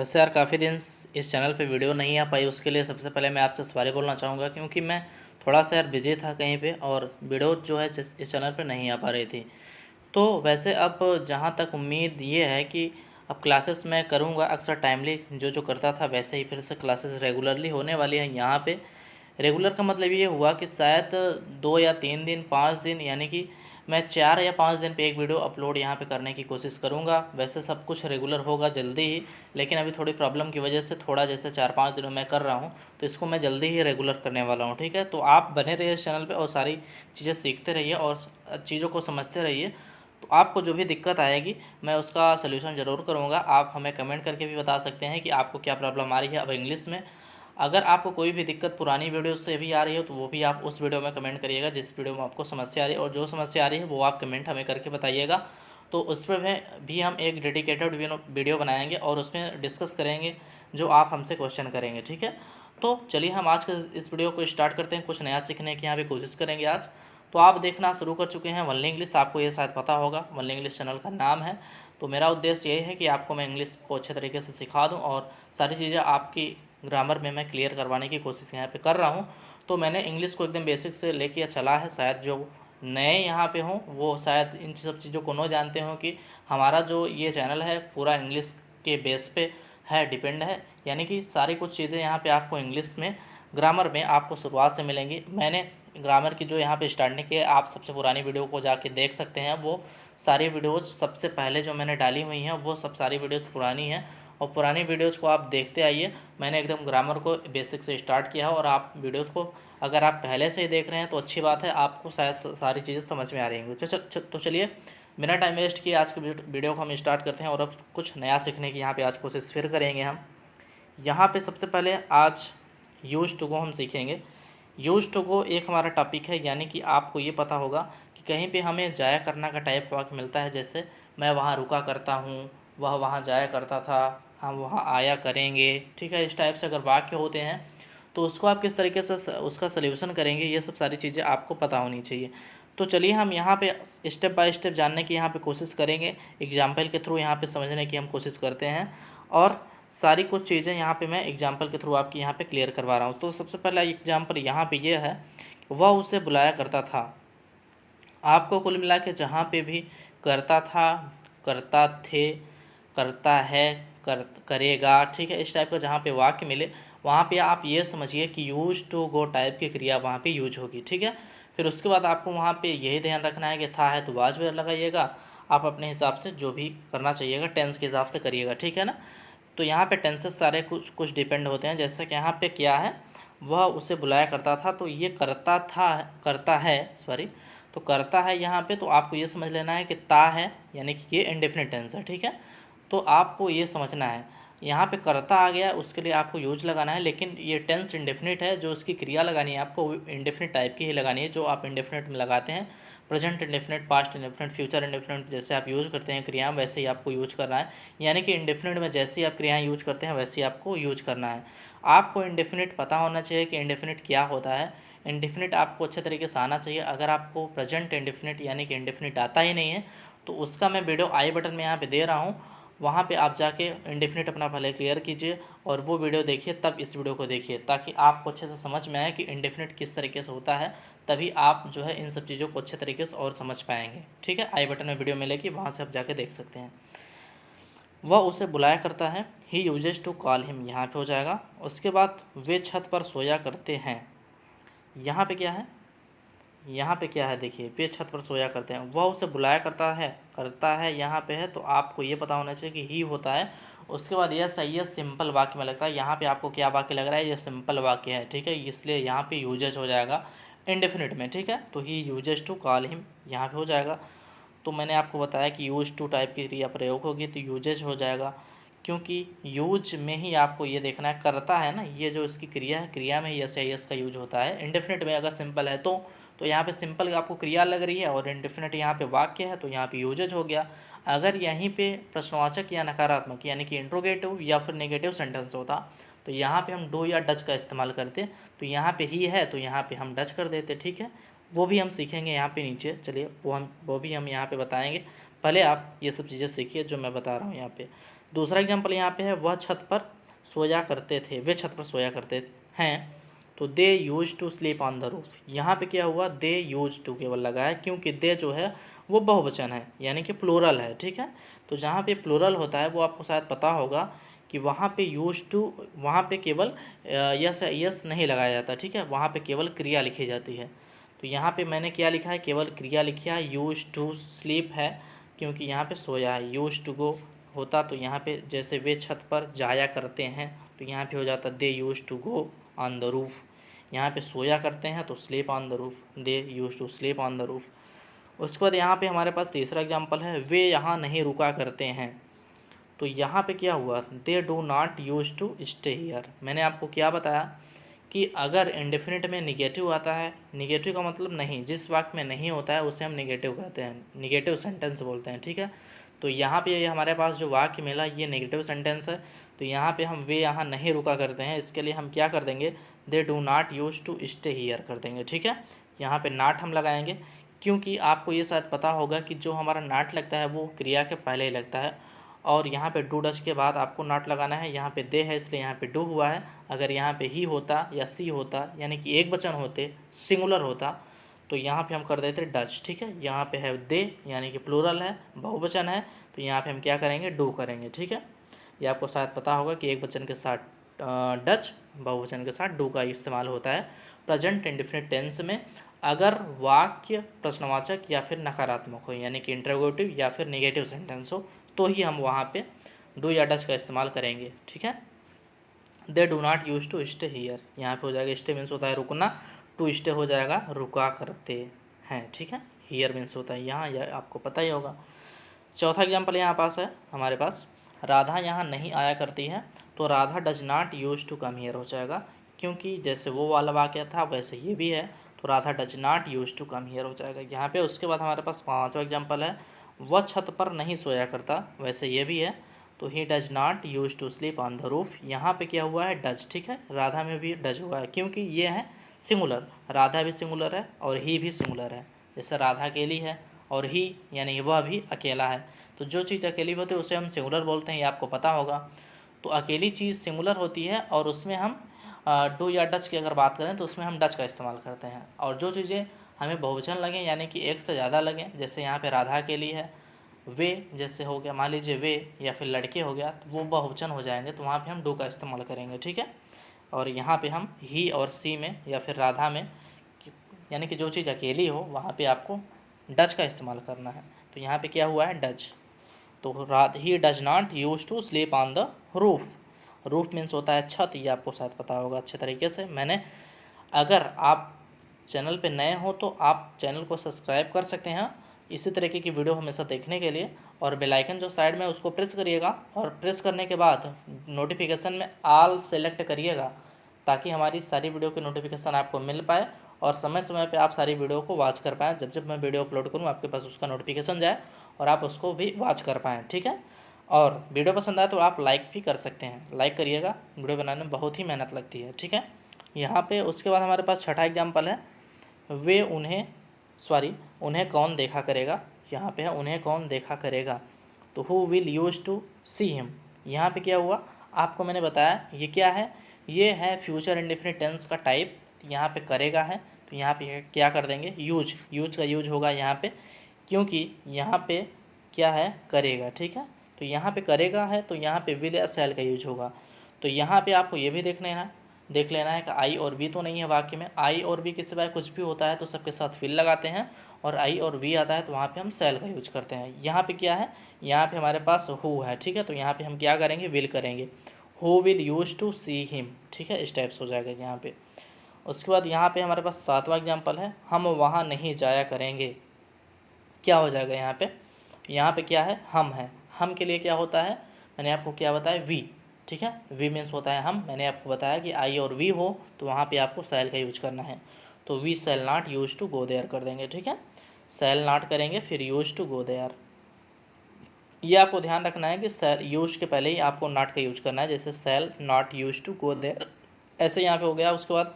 वैसे यार काफ़ी दिन इस चैनल पे वीडियो नहीं आ पाई, उसके लिए सबसे पहले मैं आपसे सॉरी बोलना चाहूँगा क्योंकि मैं थोड़ा सा यार बिजी था कहीं पे और वीडियो जो है इस चैनल पे नहीं आ पा रही थी। तो वैसे अब जहाँ तक उम्मीद ये है कि अब क्लासेस मैं करूँगा अक्सर टाइमली जो करता था वैसे ही फिर से क्लासेस रेगुलरली होने वाली है यहाँ पे। रेगुलर का मतलब ये हुआ कि शायद 2 या 3 दिन 5 दिन यानी कि मैं 4 या 5 दिन पे एक वीडियो अपलोड यहाँ पे करने की कोशिश करूँगा। वैसे सब कुछ रेगुलर होगा जल्दी ही, लेकिन अभी थोड़ी प्रॉब्लम की वजह से थोड़ा जैसे 4-5 दिनों में कर रहा हूँ, तो इसको मैं जल्दी ही रेगुलर करने वाला हूँ। ठीक है, तो आप बने रहिए इस चैनल पे और सारी चीज़ें सीखते रहिए और चीज़ों को समझते रहिए। तो आपको जो भी दिक्कत आएगी मैं उसका सलूशन ज़रूर करूँगा। आप हमें कमेंट करके भी बता सकते हैं कि आपको क्या प्रॉब्लम आ रही है अब इंग्लिश में। अगर आपको कोई भी दिक्कत पुरानी वीडियो से भी आ रही है तो वो भी आप उस वीडियो में कमेंट करिएगा जिस वीडियो में आपको समस्या आ रही है, और जो समस्या आ रही है वो आप कमेंट हमें करके बताइएगा। तो उस पर भी हम एक डेडिकेटेड वीडियो बनाएंगे और उसमें डिस्कस करेंगे जो आप हमसे क्वेश्चन करेंगे। ठीक है, तो चलिए हम आज के इस वीडियो को स्टार्ट करते हैं। कुछ नया सीखने की यहाँ पे कोशिश करेंगे आज। तो आप देखना शुरू कर चुके हैं वनली इंग्लिश, आपको ये शायद पता होगा वनली इंग्लिश चैनल का नाम है। तो मेरा उद्देश्य यही है कि आपको मैं इंग्लिश को अच्छे तरीके से सिखा दूं और सारी चीज़ें आपकी ग्रामर में मैं क्लियर करवाने की कोशिश यहाँ पे कर रहा हूँ। तो मैंने इंग्लिश को एकदम बेसिक से लेके चला है। शायद जो नए यहाँ पे हों वो शायद इन सब चीज़ों को न जानते हों कि हमारा जो ये चैनल है पूरा इंग्लिश के बेस पे है, डिपेंड है। यानी कि सारी कुछ चीज़ें यहाँ पे आपको इंग्लिश में ग्रामर में आपको शुरुआत से मिलेंगी। मैंने ग्रामर की जो यहाँ पे स्टार्टिंग की आप सबसे पुरानी वीडियो को जाके देख सकते हैं। वो सारी वीडियोज़ सबसे पहले जो मैंने डाली हुई हैं वो सब सारी वीडियोज़ पुरानी हैं, और पुरानी वीडियोज़ को आप देखते आइए। मैंने एकदम ग्रामर को बेसिक से स्टार्ट किया है और आप वीडियोज़ को अगर आप पहले से ही देख रहे हैं तो अच्छी बात है, आपको शायद सारी चीज़ें समझ में आ रही होंगी। तो चलिए बिना टाइम वेस्ट किए आज के वीडियो को हम स्टार्ट करते हैं और अब कुछ नया सीखने की यहाँ पे आज कोशिश फिर करेंगे हम। यहाँ पे सबसे पहले आज यूज टू गो हम सीखेंगे। यूज टू गो एक हमारा टॉपिक है, यानी कि आपको ये पता होगा कि कहीं पे हमें जाया करना का टाइप वाक्य मिलता है, जैसे मैं वहाँ रुका करता हूँ, वह वहाँ जाया करता था, हम वहाँ आया करेंगे। ठीक है, इस टाइप से अगर वाक्य होते हैं तो उसको आप किस तरीके से उसका सल्यूशन करेंगे, ये सब सारी चीज़ें आपको पता होनी चाहिए। तो चलिए हम यहाँ पे स्टेप बाय स्टेप जानने की यहाँ पे कोशिश करेंगे, एग्जाम्पल के थ्रू यहाँ पे समझने की हम कोशिश करते हैं, और सारी कुछ चीज़ें यहाँ पे मैं एग्जाम्पल के थ्रू आपकी यहाँ पे क्लियर करवा रहा हूँ। तो सबसे पहला एग्जाम्पल यहाँ पे ये है, वह उसे बुलाया करता था। आपको कुल मिला के जहाँ पे भी करता था, करता थे, करता है, करेगा, ठीक है, इस टाइप का जहाँ पे वाक्य मिले वहाँ पे आप ये समझिए कि यूज टू गो टाइप की क्रिया वहाँ पे यूज होगी। ठीक है, फिर उसके बाद आपको वहाँ पे यही ध्यान रखना है कि था है तो वाज में लगाइएगा। आप अपने हिसाब से जो भी करना चाहिएगा टेंस के हिसाब से करिएगा। ठीक है ना, तो यहाँ पे टेंसेस सारे कुछ कुछ डिपेंड होते हैं। जैसे कि यहाँ पे क्या है, वह उसे बुलाया करता था, तो ये करता था, करता है, सॉरी, तो करता है यहाँ पे। तो आपको ये समझ लेना है कि ता है, यानी कि ये इंडेफिनिट टेंस है। ठीक है, तो आपको ये समझना है यहाँ पे करता आ गया, उसके लिए आपको यूज लगाना है, लेकिन ये टेंस इंडेफिनिट है, जो उसकी क्रिया लगानी है आपको इंडेफिनिट टाइप की ही लगानी है जो आप इंडेफिनिट में लगाते हैं। Present indefinite, past indefinite, future indefinite जैसे आप यूज करते हैं क्रियाएं वैसे ही आपको यूज करना है। यानी कि इंडेफिनिट में जैसे ही आप क्रियाएं यूज करते हैं वैसे ही आपको यूज करना है। आपको इंडेफिनिट पता होना चाहिए कि इंडेफिनिट क्या होता है। इंडेफिनिट आपको अच्छे तरीके से आना चाहिए। अगर आपको प्रेजेंट इंडेफिनिट यानी कि इंडेफिनिट आता ही नहीं है तो उसका मैं वीडियो आई बटन में यहाँ पे दे रहा हूँ, वहाँ पे आप जाके इंडेफिनिट अपना पहले क्लियर कीजिए और वो वीडियो देखिए, तब इस वीडियो को देखिए, ताकि आपको अच्छे से समझ में आए कि इंडेफिनिट किस तरीके से होता है। तभी आप जो है इन सब चीज़ों को अच्छे तरीके से और समझ पाएंगे। ठीक है, आई बटन में वीडियो मिलेगी, वहाँ से आप जाके देख सकते हैं। वह उसे बुलाया करता है, he uses to call him, यहाँ पे हो जाएगा। उसके बाद वे छत पर सोया करते हैं, यहाँ पे क्या है, यहाँ पे क्या है, देखिए वे छत पर सोया करते हैं। वह उसे बुलाया करता है यहाँ पे है, तो आपको ये पता होना चाहिए कि ही होता है। उसके बाद यह सही है, सिंपल वाक्य में लगता है। यहाँ पे आपको क्या वाक्य लग रहा है, ये सिंपल वाक्य है। ठीक है, इसलिए यहाँ पे यूजेज हो जाएगा इंडेफिनिट में। ठीक है, तो he uses to call him यहाँ पे हो जाएगा। तो मैंने आपको बताया कि यूज टू टाइप की क्रिया प्रयोग होगी तो यूजेज हो जाएगा, क्योंकि यूज में ही आपको ये देखना है, करता है ना, ये जो इसकी क्रिया है, क्रिया में ही यस या यस का यूज होता है। इंडेफिनिट में अगर सिंपल है तो यहाँ पे सिंपल आपको क्रिया लग रही है, और इंडेफिनिट यहाँ पे वाक्य है तो यहाँ पे यूजेज हो गया। अगर यहीं पे प्रश्नवाचक या नकारात्मक यानी कि इंट्रोगेटिव या फिर नेगेटिव सेंटेंस होता तो यहाँ पे हम डू या डच का इस्तेमाल करते, तो यहाँ पे ही है तो यहाँ पे हम डच कर देते। ठीक है, वो भी हम सीखेंगे यहाँ पे नीचे। चलिए वो भी हम यहाँ पे बताएंगे, पहले आप ये सब चीज़ें सीखिए जो मैं बता रहा हूँ यहाँ पे। दूसरा एग्जाम्पल यहाँ पे है वह छत पर सोया करते थे, वे छत पर सोया करते हैं। तो they use to sleep on the roof. यहाँ पे क्या हुआ, दे यूज टू केवल लगा है क्योंकि दे जो है वो बहुवचन है यानी कि प्लूरल है, ठीक है। तो जहाँ पे प्लूरल होता है वो आपको शायद पता होगा कि वहाँ पे यूज टू, वहाँ पे केवल यस यस नहीं लगाया जाता, ठीक है, वहाँ पे केवल क्रिया लिखी जाती है। तो यहाँ पे मैंने क्या लिखा है, केवल क्रिया लिखी है। यूज टू स्लीप है क्योंकि यहाँ पे सोया है। यूज टू गो होता तो यहाँ पे जैसे वे छत पर जाया करते हैं तो यहाँ पे हो जाता they use to go on the roof. यहाँ पे सोया करते हैं तो sleep on the roof, they use to sleep on the roof. उसके बाद यहाँ पे हमारे पास तीसरा एग्जाम्पल है वे यहाँ नहीं रुका करते हैं। तो यहाँ पे क्या हुआ, they do not use to stay here. मैंने आपको क्या बताया कि अगर इंडेफिनिट में निगेटिव आता है, निगेटिव का मतलब नहीं, जिस वाक्य में नहीं होता है उसे हम निगेटिव कहते हैं, निगेटिव सेंटेंस बोलते हैं, ठीक है। तो यहाँ पे हमारे पास जो वाक्य मिला ये नेगेटिव सेंटेंस है। तो यहाँ पे हम वे यहाँ नहीं रुका करते हैं, इसके लिए हम क्या कर देंगे, they do not use to stay here कर देंगे, ठीक है। यहाँ पे नॉट हम लगाएंगे क्योंकि आपको ये शायद पता होगा कि जो हमारा नॉट लगता है वो क्रिया के पहले ही लगता है, और यहाँ पे डू डच के बाद आपको नॉट लगाना है। यहाँ पे दे है इसलिए यहाँ पे डू हुआ है। अगर यहाँ पे ही होता या सी होता यानी कि एक वचन होते, सिंगुलर होता, तो यहाँ पे हम कर देते डच, ठीक है। यहाँ पे है दे यानी कि प्लूरल है, बहुवचन है, तो यहाँ पे हम क्या करेंगे, डू करेंगे, ठीक है। ये आपको शायद पता होगा कि एक वचन के साथ डच, बहुवचन के साथ डू का इस्तेमाल होता है प्रेजेंट इंडेफिनिट टेंस में, अगर वाक्य प्रश्नवाचक या फिर नकारात्मक हो यानी कि इंटरोगेटिव या फिर नेगेटिव सेंटेंस हो तो ही हम वहाँ पे डू या डच का इस्तेमाल करेंगे, ठीक है। They do not use to stay here, यहाँ पे हो जाएगा स्टे मीन्स होता है रुकना, टू स्टे हो जाएगा रुका करते हैं, ठीक है। हियर मीन्स होता है यहाँ, यह आपको पता ही होगा। चौथा एग्जाम्पल यहाँ पास है हमारे पास, राधा यहाँ नहीं आया करती है। तो Radha does not use to come here हो जाएगा क्योंकि जैसे वो वाला वाक्य था वैसे ये भी है, तो Radha does not use to come here हो जाएगा यहाँ पे। उसके बाद हमारे पास पाँचवा एग्जाम्पल है वह छत पर नहीं सोया करता, वैसे ये भी है, तो he does not use to sleep on the roof. यहाँ पे क्या हुआ है, डज, ठीक है। राधा में भी डज हुआ है क्योंकि ये है सिंगुलर, राधा भी सिंगुलर है और ही भी सिंगुलर है। जैसे राधा अकेली है और ही यानी वह भी अकेला है, तो जो चीज़ अकेली होती है उसे हम सिंगुलर बोलते हैं, ये आपको पता होगा। तो अकेली चीज़ सिंगुलर होती है और उसमें हम डू या डच की अगर बात करें तो उसमें हम डच का इस्तेमाल करते हैं। और जो चीज़ें हमें बहुवचन लगें यानी कि एक से ज़्यादा लगें, जैसे यहाँ पे राधा अकेली है, वे जैसे हो गया, मान लीजिए वे या फिर लड़के हो गया, तो वो बहुवचन हो जाएंगे, तो वहाँ पे हम डू का इस्तेमाल करेंगे, ठीक है। और यहाँ पे हम ही और सी में या फिर राधा में यानी कि जो चीज़ अकेली हो वहाँ पे आपको डच का इस्तेमाल करना है। तो यहाँ पे क्या हुआ है, डच। तो he does not use to sleep on the roof. Roof means होता है छत, ये आपको शायद पता होगा अच्छे तरीके से। मैंने, अगर आप चैनल पे नए हो तो आप चैनल को सब्सक्राइब कर सकते हैं इसी तरीके की वीडियो हमेशा देखने के लिए, और बेल आइकन जो साइड में उसको प्रेस करिएगा, और प्रेस करने के बाद नोटिफिकेशन में ऑल सेलेक्ट करिएगा ताकि हमारी सारी वीडियो की नोटिफिकेशन आपको मिल पाए और समय समय पे आप सारी वीडियो को वॉच कर पाएँ। जब जब मैं वीडियो अपलोड करूँ आपके पास उसका नोटिफिकेशन जाए और आप उसको भी वॉच कर पाएँ, ठीक है। और वीडियो पसंद आए तो आप लाइक भी कर सकते हैं, लाइक करिएगा, वीडियो बनाने में बहुत ही मेहनत लगती है, ठीक है। यहाँ पे उसके बाद हमारे पास छठा एग्जाम्पल है वे उन्हें कौन देखा करेगा। यहाँ पे है उन्हें कौन देखा करेगा, तो who will use to see him. यहाँ पे क्या हुआ, आपको मैंने बताया ये क्या है, ये है फ्यूचर इंडेफिनिट टेंस का टाइप। यहाँ पे करेगा है तो यहाँ पे क्या कर देंगे, यूज का यूज होगा यहाँ पे, क्योंकि यहाँ पे क्या है, करेगा, ठीक है। तो यहाँ पे करेगा है तो यहाँ पे विल या शैल का यूज होगा। तो यहाँ पे आपको ये भी देख लेना है कि आई और वी तो नहीं है वाक्य में। आई और वी के सिवाय कुछ भी होता है तो सबके साथ विल लगाते हैं, और आई और वी आता है तो वहाँ पे हम शैल का यूज करते हैं। यहाँ पे क्या है, यहाँ पे हमारे पास हु है, ठीक है। तो यहाँ पे हम क्या करेंगे, विल करेंगे, who will use to see him, ठीक है, इस टाइप से हो जाएगा यहाँ पे। उसके बाद यहाँ पे हमारे पास सातवां एग्जाम्पल है हम वहाँ नहीं जाया करेंगे। क्या हो जाएगा यहाँ पे क्या है, हम है। हम के लिए क्या होता है, मैंने आपको क्या बताया, वी, ठीक है। वी मीन्स होता है हम। मैंने आपको बताया कि आई और वी हो तो वहाँ पे आपको शैल का यूज करना है, तो we shall not use to go there कर देंगे, ठीक है। शैल नॉट करेंगे फिर यूज टू गो देयर। ये आपको ध्यान रखना है कि शैल यूज के पहले ही आपको नॉट का यूज करना है, जैसे shall not use to go there, ऐसे यहाँ पे हो गया। उसके बाद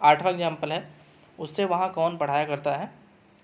आठवां एग्जाम्पल है उससे वहाँ कौन पढ़ाया करता है,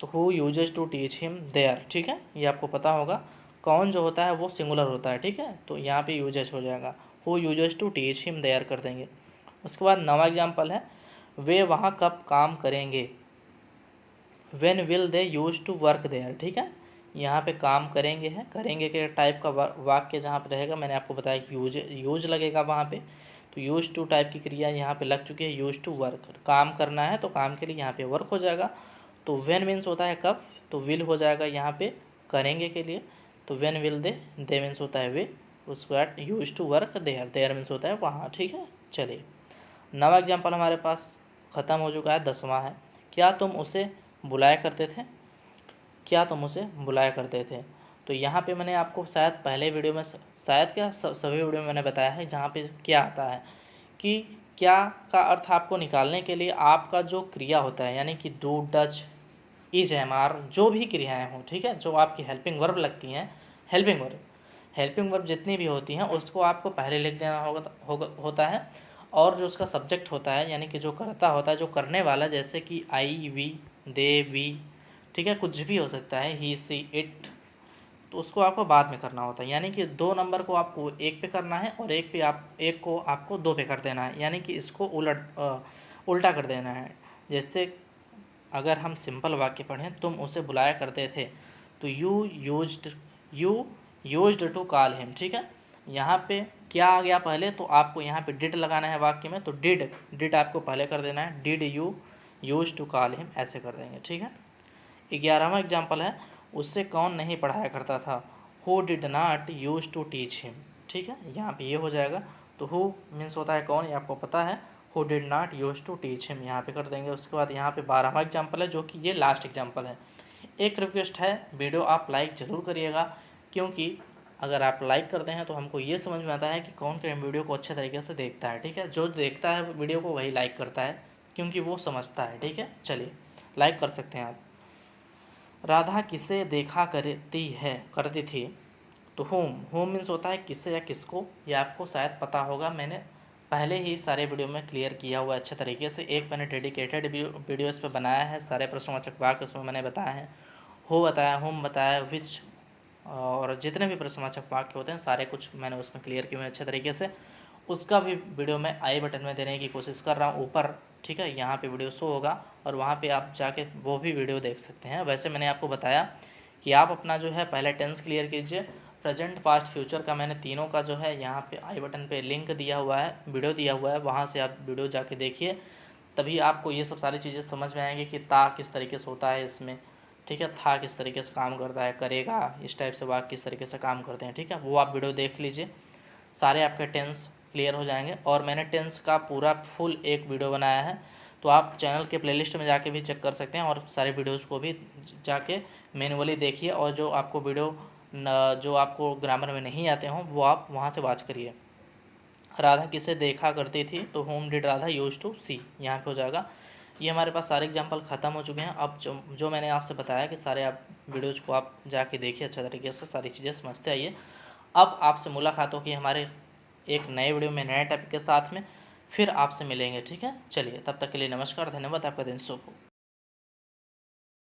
तो who uses to teach him there, ठीक है। ये आपको पता होगा कौन जो होता है वो सिंगुलर होता है, ठीक है, तो यहाँ पे यूजेज हो जाएगा, who uses to teach him there कर देंगे। उसके बाद नवा एग्जाम्पल है, वे वहाँ कब काम करेंगे, when will they use to work there, ठीक है, यहाँ पे काम करेंगे है, करेंगे के टाइप का वाक्य जहाँ पे रहेगा, मैंने आपको बताया कि यूज लगेगा वहाँ पे, तो यूज टू टाइप की क्रिया यहाँ पे लग चुकी है, यूज टू वर्क, काम करना है तो काम के लिए यहाँ पे वर्क हो जाएगा। तो व्हेन मीन्स होता है कब, तो विल हो जाएगा यहाँ पे करेंगे के लिए, तो व्हेन विल दे मीन्स होता है वे, उसके बाद use to work there, there means होता है वहाँ, ठीक है। चलिए नवा एग्जाम्पल हमारे पास ख़त्म हो चुका है, 10वां है, क्या तुम उसे बुलाया करते थे, क्या तुम उसे बुलाया करते थे। तो यहाँ पे मैंने आपको शायद पहले वीडियो में, शायद क्या सभी वीडियो में मैंने बताया है, जहाँ पे क्या आता है कि क्या का अर्थ आपको निकालने के लिए आपका जो क्रिया होता है, यानी कि do, does, is, am, are, जो भी क्रियाएं हों, ठीक है, जो आपकी हेल्पिंग वर्ब लगती हैं, हेल्पिंग वर्ब जितनी भी होती हैं उसको आपको पहले लिख देना होता है, और जो उसका सब्जेक्ट होता है, यानी कि जो करता होता है, जो करने वाला, जैसे कि आई, वी, दे, वी, ठीक है, कुछ भी हो सकता है, ही, सी, इट, तो उसको आपको बाद में करना होता है, यानी कि 2 नंबर को आपको 1 पे करना है और एक को आपको 2 पे कर देना है, यानी कि इसको उल्टा कर देना है। जैसे अगर हम सिंपल वाक्य पढ़ें, तुम उसे बुलाया करते थे, तो you used to call him, ठीक है, यहाँ पे क्या आ गया पहले, तो आपको यहाँ पे डिड लगाना है वाक्य में, तो डिड आपको पहले कर देना है, did you use to call him, ऐसे कर देंगे, ठीक है। 11वां एग्जाम्पल है, उससे कौन नहीं पढ़ाया करता था, who did not use to teach him, ठीक है, यहाँ पे ये हो जाएगा, तो हु मीन्स होता है कौन, ये आपको पता है, who did not use to teach him, यहाँ पे कर देंगे। उसके बाद यहाँ पे 12वां एग्जाम्पल है, जो कि ये लास्ट एग्जाम्पल है। एक रिक्वेस्ट है, वीडियो आप लाइक ज़रूर करिएगा, क्योंकि अगर आप लाइक करते हैं तो हमको ये समझ में आता है कि कौन वीडियो को अच्छे तरीके से देखता है, ठीक है, जो देखता है वीडियो को वही लाइक करता है, क्योंकि वो समझता है, ठीक है। चलिए लाइक कर सकते हैं आप। राधा किसे देखा करती थी, तो होम मीन्स होता है किससे या किसको, ये आपको शायद पता होगा, मैंने पहले ही सारे वीडियो में क्लियर किया हुआ अच्छे तरीके से। एक मैंने डेडिकेटेड वीडियो इस पर बनाया है, सारे प्रश्नवाचक वाक्य उसमें मैंने बताया है, हो बताया, होम बताया, विच, और जितने भी प्रश्नवाचक वाक्य होते हैं सारे कुछ मैंने उसमें क्लियर किए हुए हैं अच्छे तरीके से। उसका भी वीडियो मैं आई बटन में देने की कोशिश कर रहा हूँ ऊपर, ठीक है, यहाँ पे वीडियो शो होगा और वहाँ पे आप जाके वो भी वीडियो देख सकते हैं। वैसे मैंने आपको बताया कि आप अपना जो है पहले टेंस क्लियर कीजिए, प्रेजेंट, पास्ट, फ्यूचर का मैंने तीनों का जो है यहाँ पे आई बटन पे लिंक दिया हुआ है, वीडियो दिया हुआ है, वहाँ से आप वीडियो जाके देखिए, तभी आपको ये सब सारी चीज़ें समझ में आएंगी कि ता किस तरीके से होता है इसमें, ठीक है, था किस तरीके से काम करता है, करेगा, इस टाइप से वाक्य किस तरीके से काम करते हैं, ठीक है, वो आप वीडियो देख लीजिए, सारे आपके टेंस क्लियर हो जाएंगे। और मैंने टेंस का पूरा फुल एक वीडियो बनाया है, तो आप चैनल के प्लेलिस्ट में जाके भी चेक कर सकते हैं और सारे वीडियोस को भी जाके मैनुअली देखिए, और जो आपको वीडियो जो आपको ग्रामर में नहीं आते हों वो आप वहाँ से वॉच करिए। राधा किसे देखा करती थी, तो home did Radha use to see, यहाँ पे हो जाएगा। ये हमारे पास सारे एग्जाम्पल ख़त्म हो चुके हैं। अब जो मैंने आपसे बताया कि सारे आप वीडियोज़ को आप जाके देखिए अच्छे तरीके से, सारी चीज़ें समझते आइए। अब आपसे मुलाकात होगी हमारे एक नए वीडियो में नए टॉपिक के साथ में, फिर आपसे मिलेंगे, ठीक है। चलिए तब तक के लिए नमस्कार, धन्यवाद, आपका दिन शुभ हो।